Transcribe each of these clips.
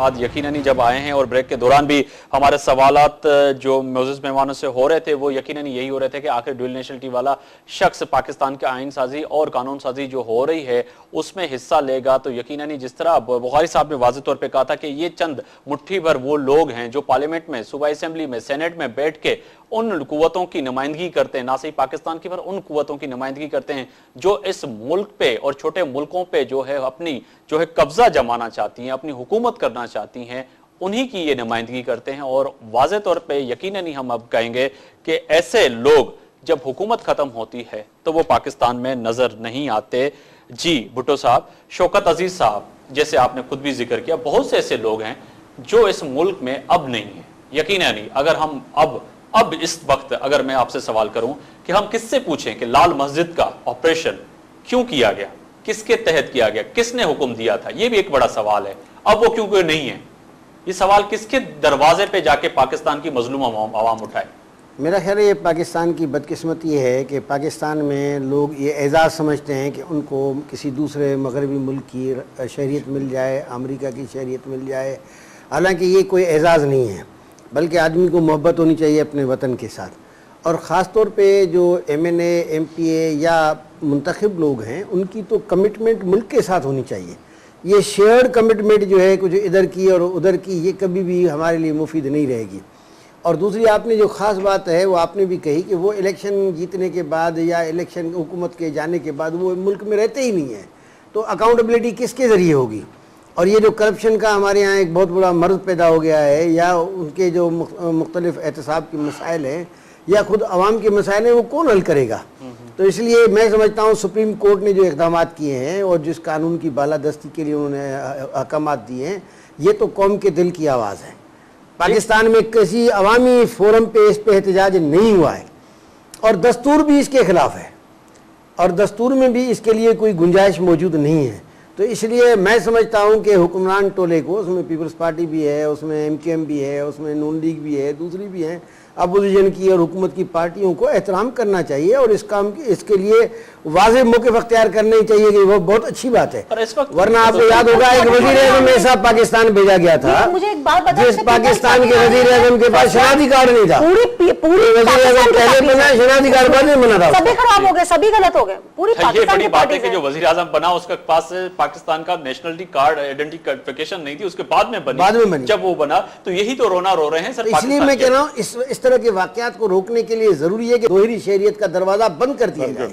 بعد یقیناً جب آئے ہیں اور بریک کے دوران بھی ہمارے سوالات جو معزز مہمانوں سے ہو رہے تھے وہ یقیناً یہی ہو رہے تھے کہ آخر ڈوئل نیشنلٹی والا شخص پاکستان کے آئین سازی اور قانون سازی جو ہو رہی ہے اس میں حصہ لے گا. تو یقیناً جس طرح بخاری صاحب نے واضح طور پہ کہا تھا کہ یہ چند مٹھی بھر وہ لوگ ہیں جو پارلیمنٹ میں، صوبائی اسمبلی میں، سینٹ میں بیٹھ کے ان قوتوں کی نمائندگی کرتے ہیں، نہ صرف پاکستان کی پر ان قوتوں کی نمائندگی کرتے ہیں جو اس ملک پہ اور چھوٹے ملکوں پہ جو ہے اپنی قبضہ جمانا چاہتی ہیں، اپنی حکومت کرنا چاہتی ہیں، انہی کی یہ نمائندگی کرتے ہیں. اور واضح طور پہ یقیناً ہم اب کہیں گے کہ ایسے لوگ جب حکومت ختم ہوتی ہے تو وہ پاکستان میں نظر نہیں آتے. جی بھٹو صاحب، شوکت عزیز صاحب جیسے آپ نے خود بھی ذکر کیا، بہت سے ایسے لوگ ہیں جو اس ملک میں اب نہیں ہیں. یقیناً اگر ہم اب اس وقت اگر میں آپ سے سوال کروں کہ ہم کس سے پوچھیں کہ لال مسجد کا آپریشن کیوں کیا گیا، کس کے تحت کیا گیا، کس نے حکم دیا تھا، یہ بھی ایک بڑا سوال ہے. اب وہ کیوں کوئی نہیں ہے، یہ سوال کس کے دروازے پہ جا کے پاکستان کی مظلوم عوام اٹھائے؟ میرا خیال ہے یہ پاکستان کی بدقسمتی ہے کہ پاکستان میں لوگ یہ اعزاز سمجھتے ہیں کہ ان کو کسی دوسرے مغربی ملک کی شہریت مل جائے، امریکہ کی شہریت مل جائے. حالانکہ یہ کوئی اعزاز نہیں ہے، بلکہ آدمی کو محبت ہونی چاہیے اپنے وطن کے ساتھ. اور خاص طور پہ جو ایم این اے، ایم پی اے یا منتخب لوگ ہیں ان کی تو کمٹمنٹ ملک کے ساتھ ہونی چاہیے. یہ شیئرڈ کمٹمنٹ جو ہے کچھ ادھر کی اور ادھر کی، یہ کبھی بھی ہمارے لیے مفید نہیں رہے گی. اور دوسری آپ نے جو خاص بات ہے وہ آپ نے بھی کہی کہ وہ الیکشن جیتنے کے بعد یا الیکشن حکومت کے جانے کے بعد وہ ملک میں رہتے ہی نہیں ہیں، تو اکاؤنٹیبلٹی کس کے ذریعے ہوگی؟ اور یہ جو کرپشن کا ہمارے ہاں ایک بہت بڑا مرض پیدا ہو گیا ہے، یا ان کے جو مختلف احتساب کے مسائل ہیں یا خود عوام کے مسائل ہیں، وہ کون حل کرے گا؟ تو اس لیے میں سمجھتا ہوں سپریم کورٹ نے جو اقدامات کیے ہیں اور جس قانون کی بالادستی کے لیے انہوں نے احکامات دیے ہیں، یہ تو قوم کے دل کی آواز ہے. پاکستان میں کسی عوامی فورم پہ اس پہ احتجاج نہیں ہوا ہے، اور دستور بھی اس کے خلاف ہے، اور دستور میں بھی اس کے لیے کوئی گنجائش موجود نہیں ہے. تو اس لیے میں سمجھتا ہوں کہ حکمران ٹولے کو، اس میں پیپلز پارٹی بھی ہے، اس میں ایم کیو ایم بھی ہے، اس میں نون لیگ بھی ہے، دوسری بھی ہیں، اپوزیشن کی اور حکومت کی پارٹیوں کو احترام کرنا چاہیے اور اس کے لیے واضح موقف اختیار کرنا ہی چاہیے کہ وہ بہت اچھی بات ہے. ورنہ آپ کو یاد ہوگا ایک وزیر اعظم ایسا پاکستان بھیجا گیا تھا جس پاکستان کے وزیر اعظم کے پاس شناختی کارڈ نہیں تھا. وزیر اعظم پہلے بنا، شناختی کارڈ بعد میں بنا تھا. سبھی خراب ہو گئے، سبھی غلط ہو گئے. یہ بڑی بات ہے کہ جو وزیر اعظم بنا اس کے پاس پاکستان کا نیشنلٹی کارڈ آئیڈینٹیفیکیشن نہیں تھی، اس کے بعد میں بنی. جب وہ بنا تو یہی تو رونا رو رہے ہیں سر. اس لیے میں کہہ رہا ہوں اس طرح کے واقعات کو روکنے کے لیے ضروری ہے کہ دوہری شہریت کا دروازہ بند کر دیا جائے.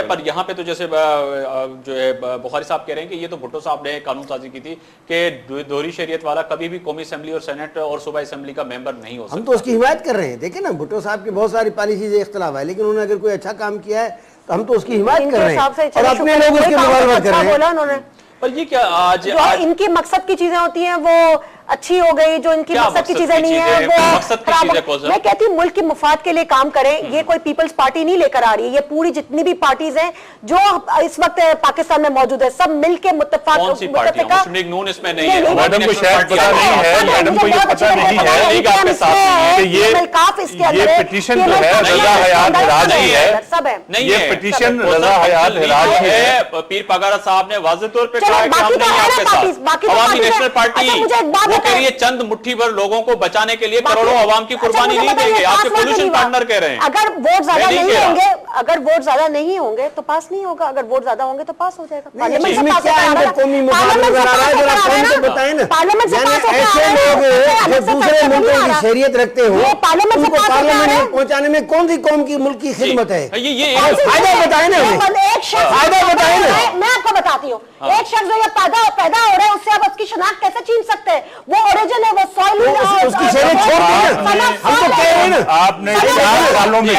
پر یہاں پہ تو جیسے جو ہے بخاری صاحب کہہ رہے ہیں کہ یہ تو بھٹو صاحب نے قانون سازی کی تھی کہ دوہری شہریت والا کبھی بھی قومی اسمبلی اور سینٹ اور صوبائی اسمبلی کا ممبر نہیں ہو سکتا. ہم تو اس کی حمایت کر رہے ہیں. دیکھیں نا، بھٹو صاحب کی بہت ساری پالیسیز اختلاف ہے، لیکن انہوں نے اگر کوئی اچھا کام کیا ہے تو ہم تو اس کی حمایت کر رہے ہیں اور اپنے لوگ اس کی مخالفت کر رہے ہیں. پر یہ کیا آج ان کی مقصد کی چیزیں ہوتی ہیں وہ اچھی ہو گئی، جو ان کی مقصد کی چیزیں نہیں ہیں وہ میں کہتی ہوں ملک کے مفاد کے لیے کام کریں. یہ کوئی پیپلز پارٹی نہیں لے کر آ رہی ہے، یہ پوری جتنی بھی پارٹیز ہیں جو اس وقت پاکستان میں موجود ہے سب مل کے متفق. مسلم لیگ نون اس میں نہیں ہے، میڈم کو شاید پتہ نہیں ہے، میڈم کو یہ پتہ نہیں ہے کہ یہ پٹیشن جو ہے رضا حیات ہراج کی ہے. یہ پٹیشن رضا حیات ہراج کی ہے. پیر پگارا صاحب نے واضح طور پہ کہا کہ ہم نہیں آپ کے ساتھ. عوامی نیشنل پارٹی وہ کہہ رہی ہے چند مٹھی بھر لوگوں کو بچانے کے لیے کروڑوں عوام کی قربانی نہیں دیں گے. آپ کے پولیشن پارٹنر کہہ رہے ہیں اگر ووٹ زیادہ نہیں ہوں گے، اگر ووٹ زیادہ نہیں ہوں گے تو پاس نہیں ہوگا، اگر ووٹ زیادہ ہوں گے تو پاس ہو جائے گا. پارلیمنٹ سے پاس دوسرے ملکوں کی شہریت رکھتے ہو ان کو پارلیمنٹ میں پہنچانے میں کون سی قوم کی ملک کی خدمت ہے؟ فائدہ بتائیں نا، فائدہ بتائیں نا. میں آپ کو بتاتی ہوں، ایک شخص جو یہ پیدا ہو رہا ہے اس سے آپ اس کی شناخت کیسے چھین سکتے ہیں؟ وہ اوریجن ہے، وہ سوائل اس کی شہریت چھوڑ دیں. ہم تو کہہ رہے ہیں نا آپ نے 4 سالوں میں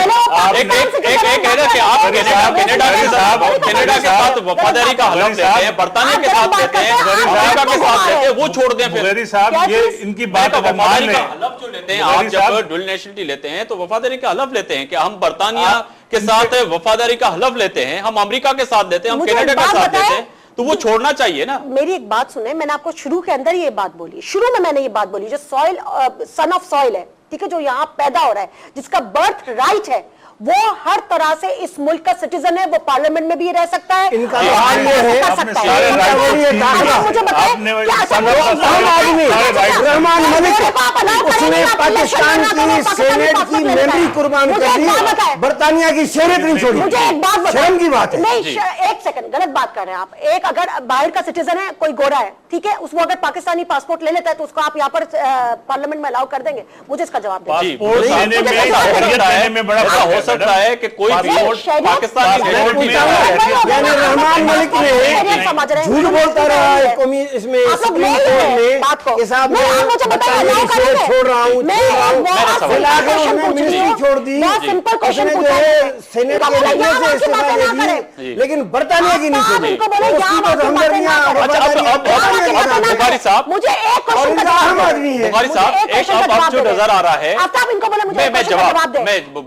کینیڈا کے ساتھ وفاداری کا حلف لیتے ہیں، برطانیہ کے ساتھ لیتے ہیں، امریکہ کے ساتھ لیتے ہیں، وہ چھوڑ دیں. غوری صاحب یہ ان کی بات وفاداری کا حلف جو لیتے ہیں، آپ جب ڈوئل نیشنلٹی لیتے ہیں تو وفاداری کا حلف لیتے ہیں کہ ہم برطانیہ کے ساتھ وفاداری کا حلف لیتے ہیں، ہم امریکہ کے ساتھ لیتے ہیں، ہم کینیڈا کے ساتھ لیتے ہیں، تو وہ چھوڑنا چاہیے نا. میری ایک بات سنیں، میں نے آپ کو شروع کے اندر یہ بات بولی، شروع میں نے یہ بات بولی، جو سوائل سن آف سوائل ہے، ٹھیک ہے، جو یہاں پیدا ہو رہا ہے، جس کا برتھ رائٹ ہے، وہ हर तरह से इस मुल्क का सिटीजन है, वो पार्लियामेंट में भी रह सकता है, इनका हाल ये है, मुझे बताएं रहमान मलिक उसने पाकिस्तान की सेनेट की मेमोरी कुर्बान कर दी, बरतानिया की शरीयत नहीं छोड़ी। मुझे एक बात बताएं, शर्म की बात है। नहीं, एक सेकंड, गलत बात कर रहे हैं आप। एक अगर बाहर का सिटीजन है, कोई गोरा है, ठीक है, उसको अगर पाकिस्तानी पासपोर्ट ले लेता है तो उसको आप यहाँ पर पार्लियामेंट में अलाउ कर देंगे? मुझे इसका जवाब दीजिए। हो सकता है कि कोई पाकिस्तानी रहमान मलिक ने झूठ बोलता रहा है कौमी इसमें सुप्रीम कोर्ट में, साहब छोड़ रहा हूँ, मिनिस्ट्री छोड़ दी, उसने जो है सेनेट के रहने से इस्तीफा दे दी, लेकिन बरतानिया की नहीं छोड़ी। बुखारी साहब, मुझे एक क्वेश्चन का आम आदमी है, बुखारी साहब, एक अब जो नजर आ रहा है, आफ्ताब इनको बोले मुझे मैं जवाब दे,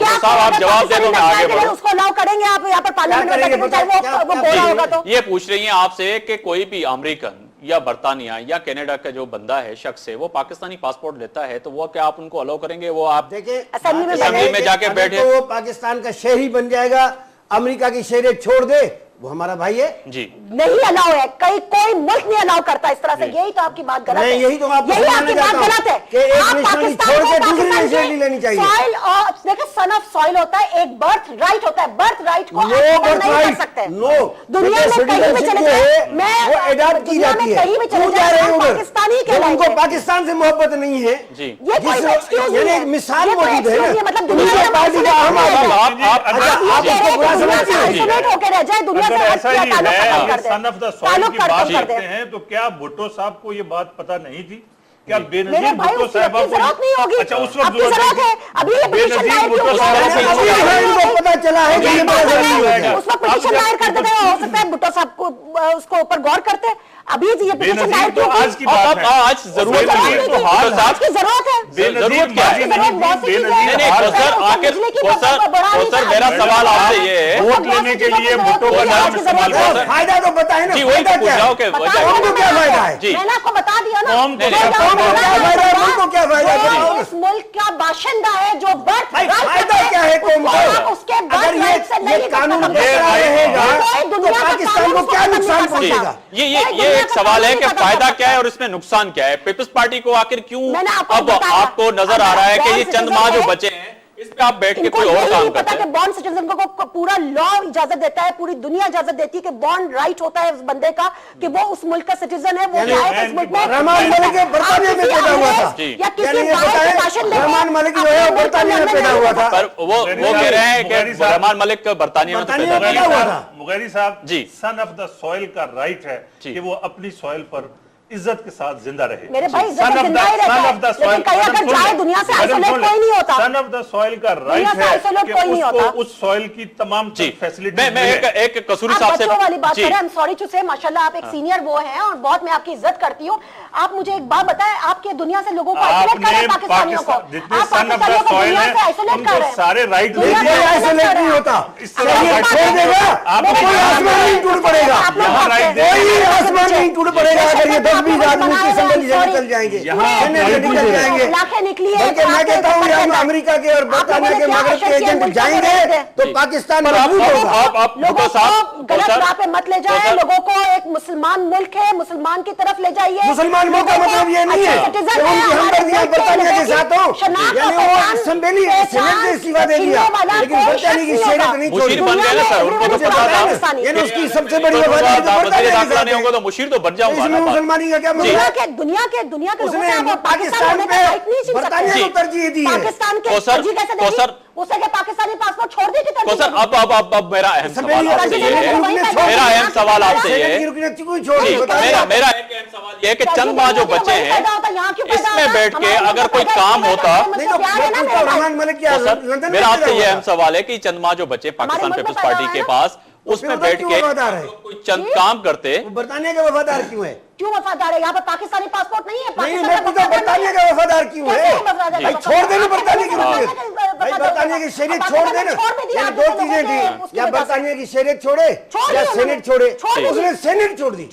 साहब आप जवाब दे दो, मैं आगे बढ़ूं। उसको अलाउ करेंगे आप यहाँ पर पार्लियामेंट में, चाहे वो बोला होगा तो। ये पूछ रही हैं आपसे कि कोई भी अमेरिकन या बरतानिया या कनाडा का जो बंदा है, शख्स है, वो पाकिस्तानी पासपोर्ट लेता है तो वो क्या आप उनको अलाउ करेंगे? वो आप देखें असेंबली में जाके बैठे तो वो पाकिस्तान का शहरी बन जाएगा, अमेरिका की शहरियत छोड़ दे, वो हमारा भाई है जी। नहीं अलाउ है, कोई मुल्क नहीं अलाउ करता इस तरह से। यही तो आपकी बात गलत है, यही तो आपको आपकी बात गलत है कि एक नेशनलिटी छोड़ के दूसरी नेशनलिटी लेनी चाहिए। सॉइल और देखिए सन ऑफ सॉइल होता है, एक बर्थ राइट होता है, बर्थ राइट को नहीं कर सकते। दुनिया में कहीं भी चले जाए, मैं दुनिया में कहीं भी चले जाए पाकिस्तानी के उनको पाकिस्तान से मोहब्बत नहीं है, ये कोई एक्सक्यूज नहीं है, मिसाल मौजूद है, मतलब दुनिया में पार्टी का हम आइसोलेट होकर रह जाए, दुनिया ऐसा ही है, सन ऑफ द सॉइल की बात करते हैं तो क्या भुट्टो साहब को ये बात पता नहीं थी? क्या बेनजीर भुट्टो साहब को जरूरत नहीं होगी? अच्छा उस वक्त जरूरत है, अभी ये पिटीशन दायर उनको पता चला है कि उस वक्त पिटीशन दायर कर देते, हो सकता है भुट्टो साहब को उसको ऊपर गौर करते। अभी ये पिटीशन दायर क्यों? आज की बात है, आज जरूरत आज की जरूरत है, जरूरत क्या है? सर मेरा सवाल आपसे ये है, वोट लेने के लिए भुट्टो का नाम इस्तेमाल कर रहे हैं। फायदा तो बताए ना, जी वही तो पूछ रहा हूँ कि क्या फायदा है? जी मैंने आपको बता दिया ना, क्या फायदा है? इस मुल्क का बाशिंदा है जो बर्थ फायदा क्या है कौम को? उसके अगर ये कानून रहेगा तो पाकिस्तान को क्या नुकसान पहुंचेगा? ये एक सवाल है कि फायदा क्या है और इसमें नुकसान क्या है? पीपल्स पार्टी को आखिर क्यों अब आपको नजर आ रहा है कि ये चंद माह जो बचे हैं इस पे आप बैठ के कोई और काम करते हैं? बॉन्ड सिटीजन को पूरा लॉ इजाजत देता है, पूरी दुनिया इजाजत देती है कि बॉन्ड राइट होता है उस बंदे का कि वो उस मुल्क का सिटीजन है, वो आए इस मुल्क में। रहमान मलिक बरतानिया में पैदा हुआ था, या किसी रहमान मलिक जो है बरतानिया में पैदा हुआ था, पर वो कह रहे हैं कि रहमान मलिक बरतानिया में पैदा हुआ था। मुगैरी साहब जी, सन ऑफ द सॉइल का राइट है कि वो अपनी सॉइल पर इज्जत के साथ जिंदा रहे। मेरे भाई इज्जत जिंदा ही रहता है, लेकिन कहीं अगर जाए दुनिया से आइसोलेट कोई नहीं होता। सन ऑफ द सॉइल का राइट है कि उसको उस सॉइल की तमाम फैसिलिटी। मैं एक कसूरी साहब से वाली बात करें, I'm sorry to say, माशाल्लाह आप एक सीनियर वो हैं और बहुत मैं आपकी इज्जत करती हूँ। आप मुझे एक बात बताएं, आपके दुनिया से लोगों को आइसोलेट कर रहे हैं, पाकिस्तानियों को, आप पाकिस्तानियों को दुनिया से आइसोलेट कर रहे हैं। सारे राइट आइसोलेट नहीं होता, छोड़ देगा कोई आसमान नहीं टूट पड़ेगा, कोई आसमान नहीं टूट पड़ेगा अगर ये 10-20 आदमी निकल जाएंगे, निकल जाएंगे। बल्कि मैं कहता हूँ यहाँ अमेरिका के और बरतानिया के मगरब के एजेंट जाएंगे तो पाकिस्तान मजबूत होगा। लोगों को गलत राह पे मत ले जाए, लोगों को एक मुसलमान मुल्क है, मुसलमान की तरफ ले जाइए। मुसलमान मुल्क का मतलब ये नहीं है कि उनकी हमदर्दियां बरतानिया के साथ हो, यानी वो असेंबली सेनेट से इस्तीफा दे दिया लेकिन बरतानिया की शरीयत नहीं छोड़ी, यानी उसकी सबसे बड़ी वफादारी होगा तो मुशीर तो बन जाऊंगा। मुसलमानी का क्या मतलब? दुनिया के उसने पाकिस्तान पे बरतानिया को तरजीह दी है। पाकिस्तान के तरजीह कैसे देगी? उसे क्या पाकिस्तानी पासपोर्ट छोड़ दी थी? अब मेरा अहम सवाल आपसे ये है, मेरा अहम सवाल आपसे ये है, मेरा एक अहम सवाल ये है कि चंद माह जो बचे हैं इसमें बैठ के अगर कोई काम होता, मेरा आपसे ये अहम सवाल है कि चंद माह जो बचे पाकिस्तान पीपल्स पार्टी के पास, उसमें बैठ के कोई चंद काम करते। बरतानिया का वफादार क्यों है? क्यों वफादार है? यहाँ पर पाकिस्तानी पासपोर्ट नहीं है। नहीं, मैं पूछा बरतानिया का वफादार क्यों है? भाई छोड़ देना बरतानिया की शरीयत, भाई बरतानिया की शरीयत छोड़ देना। यानी दो चीजें थी, या बरतानिया की शरीयत छोड़े या सेनेट छोड़े। उसने सेनेट छोड़ दी,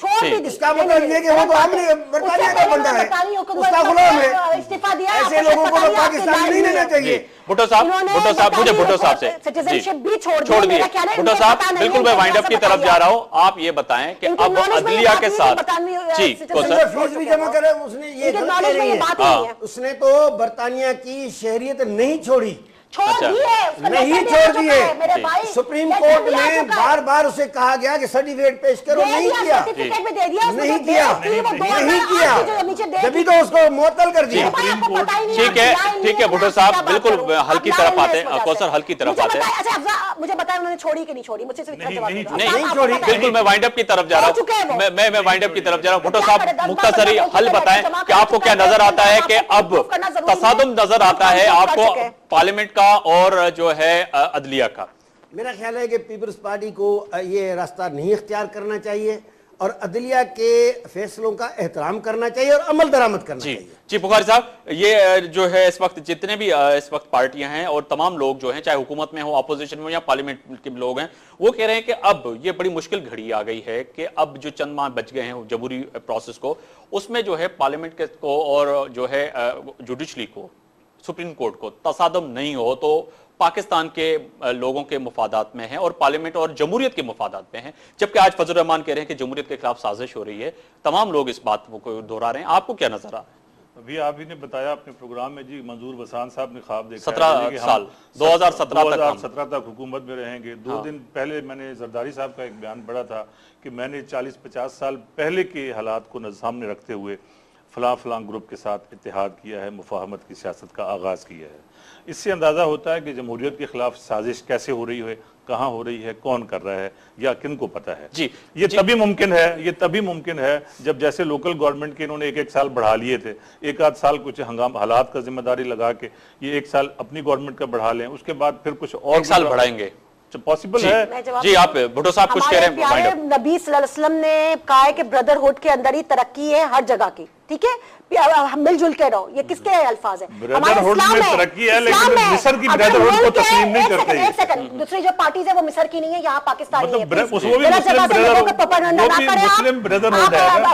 इसका मतलब ये कि वो तो हमने बरतानिया का बंदा है, उसका गुलाम है। इस्तीफा दिया, ऐसे लोगों को तो पाकिस्तान नहीं लेना चाहिए। भुट्टो साहब मुझे भुट्टो साहब से सिटीजनशिप भी छोड़ दिए। भुट्टो साहब बिल्कुल मैं वाइंड अप की तरफ जा रहा हूं, आप ये बताएं कि अब अदलिया के साथ जी फीस भी जमा करे, उसने ये गलत कह रही है। उसने तो बरतानिया की शहरियत नहीं छोड़ी, नहीं छोड़ दिए। सुप्रीम कोर्ट में बार बार उसे कहा गया कि सर्टिफिकेट पेश करो, नहीं किया, नहीं किया, जब तो उसको मुअत्तल कर दिया। ठीक है भुट्टो साहब, बिल्कुल हल की तरफ आते हैं, कौसर हल की तरफ आते हैं। अच्छा मुझे बताएं उन्होंने छोड़ी कि नहीं छोड़ी, मुझसे नहीं छोड़ी, बिल्कुल मैं वाइंड अप की तरफ जा रहा हूँ, मैं वाइंड अप की तरफ जा रहा हूँ। भुट्टो साहब मुख्तसरी हल बताएं कि आपको क्या नजर आता है कि अब तसादुम नजर आता है आपको पार्लियामेंट का और जो है अदलिया का? मेरा ख्याल है कि पीपल्स पार्टी को ये रास्ता नहीं इख्तियार करना चाहिए और अदलिया के फैसलों का एहतराम करना चाहिए और अमल दरामद करना चाहिए। जी बुखारी साहब, ये जो है इस वक्त जितने भी इस वक्त पार्टियां हैं और तमाम लोग जो हैं, चाहे हुकूमत में हो, अपोजिशन में हो या पार्लियामेंट के लोग हैं, वो कह रहे हैं कि अब ये बड़ी मुश्किल घड़ी आ गई है कि अब जो चंद माह बच गए हैं जमहूरी प्रोसेस को, उसमें जो है पार्लियामेंट को और जो है जुडिशरी को, सुप्रीम कोर्ट को तसादम नहीं हो तो पाकिस्तान के लोगों के मुफादात में है और पार्लियामेंट और जमहूरियत के मुफादात में है। जबकि आज फजल रहमान कह रहे हैं कि जमहूरियत के खिलाफ साजिश हो रही है। तमाम लोग इस बात को दोहरा रहे हैं, आपको क्या नजर आ रहा है? अभी आप ही ने बताया अपने प्रोग्राम में जी, मंजूर वसान साहब ने ख्वाब देखा 17 साल 2017 तक हुकूमत में रहेंगे। 2 दिन पहले मैंने जरदारी साहब का एक बयान पढ़ा था कि मैंने 40-50 साल पहले के हालात को सामने रखते हुए फलां ग्रुप के साथ इत्तेहाद किया है, मुफाहमत की सियासत का आगाज़ किया है। इससे अंदाज़ा होता है कि जमहूरियत के खिलाफ साजिश कैसे हो रही है, कहाँ हो रही है, कौन कर रहा है या किन को पता है। ये तभी मुमकिन है जब जैसे लोकल गवर्नमेंट के इन्होंने एक साल बढ़ा लिए थे, एक आध साल कुछ हालात का जिम्मेदारी लगा के ये 1 साल अपनी गवर्नमेंट का बढ़ा लें, उसके बाद फिर कुछ और 1 साल बढ़ाएंगे, पॉसिबल है। जी आप भुट्टो साहब कुछ कह रहे हैं? नबी सल्लल्लाहु अलैहि वसल्लम ने कहा है कि ब्रदरहुड के अंदर ही तरक्की है हर जगह की, ठीक है, मिलजुल के रहो। ये किसके अल्फाज है? ब्रदरहुड में तरक्की है, लेकिन मिस्र की ब्रदरहुड को तस्लीम नहीं करते। एक सेकंड, दूसरी जो पार्टीज है वो मिस्र की नहीं है, यहाँ पाकिस्तानी है।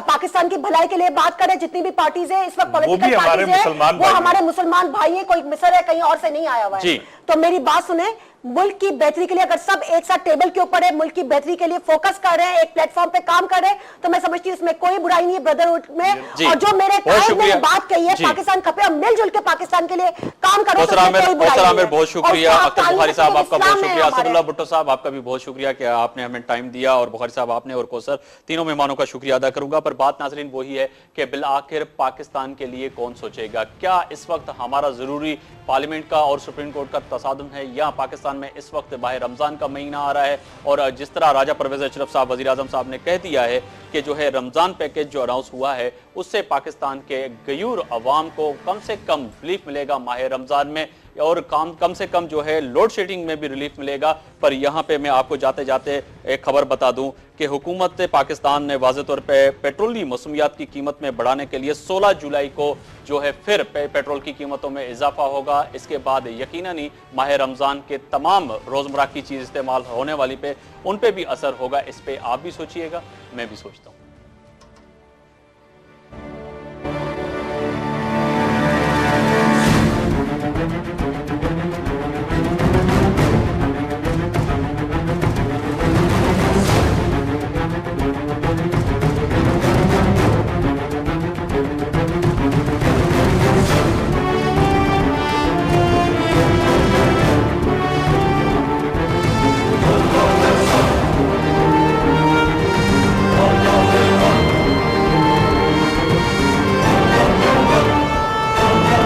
पाकिस्तान की भलाई के लिए बात करें, जितनी भी पार्टीज है इस वक्त पॉलिटिकल पार्टीज है वो हमारे मुसलमान भाई है, कोई मिस्र है कहीं और से नहीं आया हुआ है। तो मेरी बात सुने, मुल्क की बेहतरी के लिए अगर सब एक साथ टेबल के ऊपर है, मुल्क की बेहतरी के लिए फोकस कर रहे हैं, एक प्लेटफॉर्म पे काम कर रहे हैं, तो मैं समझती हूँ इसमें कोई बुराई नहीं है ब्रदरहुड में। और जो मेरे ने बात कही है पाकिस्तान खपे और मिलजुल के पाकिस्तान के लिए काम करो। आमिर बहुत शुक्रिया, अख्तर बुखारी साहब आपका बहुत शुक्रिया, असदुल्लाह भुट्टो साहब आपका भी बहुत शुक्रिया कि आपने हमें टाइम दिया, और बुखारी साहब आपने और कौसर, तीनों मेहमानों का शुक्रिया अदा करूंगा। पर बात नाज़रीन वही है कि बिल आखिर पाकिस्तान के लिए कौन सोचेगा? क्या इस वक्त हमारा जरूरी पार्लियामेंट का और सुप्रीम कोर्ट का तसादुम है, या पाकिस्तान में इस वक्त बाहर रमजान का महीना आ रहा है और जिस तरह राजा परवेज अशरफ साहब वज़ीर आज़म साहब ने कह दिया है कि जो है रमजान पैकेज जो अनाउंस हुआ है उससे पाकिस्तान के गयूर अवाम को कम से कम रिलीफ मिलेगा माह रमजान में, और कम से कम जो है लोड शेडिंग में भी रिलीफ मिलेगा। पर यहाँ पे मैं आपको जाते जाते एक खबर बता दूं कि हुकूमत पाकिस्तान ने वाज़े तौर पे पेट्रोल की मौसमियात की कीमत में बढ़ाने के लिए 16 जुलाई को जो है फिर पेट्रोल की कीमतों में इजाफा होगा। इसके बाद यकीनन ही माह रमज़ान के तमाम रोज़मर्रा की चीज़ इस्तेमाल होने वाली पे उन पे भी असर होगा। इस पे आप भी सोचिएगा, मैं भी सोचता हूँ।